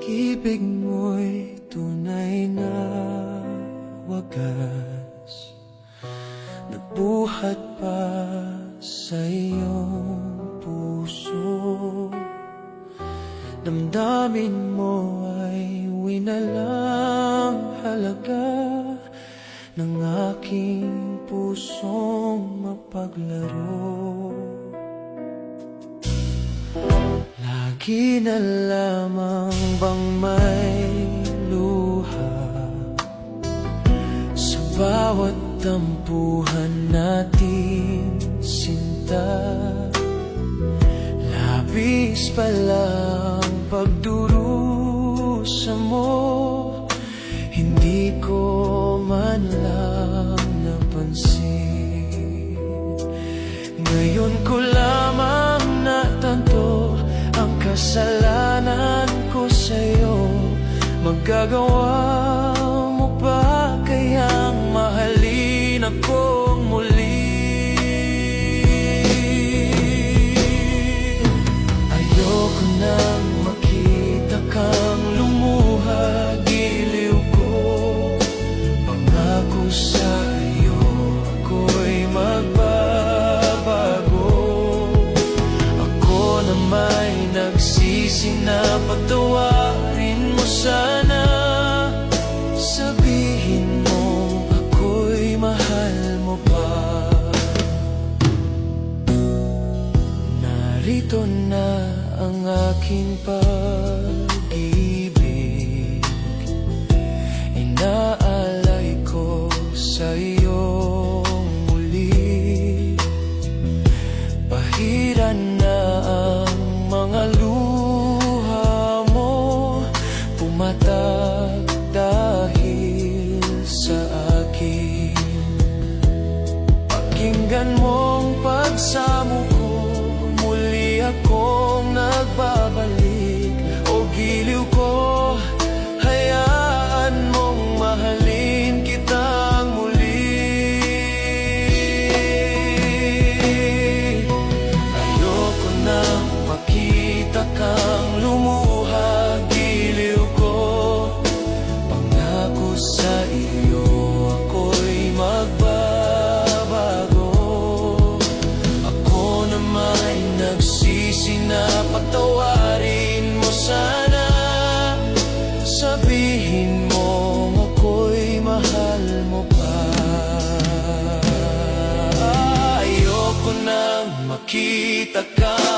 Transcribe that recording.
Pag-ibig mo'y tunay na wagas, nagbuhat pa sa iyong puso. Damdamin mo ay winalang halaga ng aking pusong mapaglaro. Lagi na lamang bang may luha sa bawat tampuhan natin, sinta? Labis palang pagdurusa mo, hindi ko man lang napansin. Ngayon ko lamang natanto ang kasalanan ko sa'yo. Magagawa mo ba kayang mahalin akong muli? Ayoko nang makita kang lumuha, giliw ko. Pangako sa'yo ako'y magbabago. Ako na may nagsisi na patawarin mo sana. Sabihin mo ako'y mahal mo pa. Narito na ang aking pag-ibig, inaalay ko sa iyong muli. Pahiran na ang mga luha mo, pumatak dahil sa akin. Pakinggan mong pagsamo ko, muli akong nagbabalik. O giliw ko, hayaan mong mahalin kitang muli. Ayoko nang makita kang lumuha, giliw ko. Pangako sa iyo ako'y magbabago. Ako na may nagsisi na patawarin mo sana. Sabihin mo ako'y mahal mo pa. Ayoko nang makita ka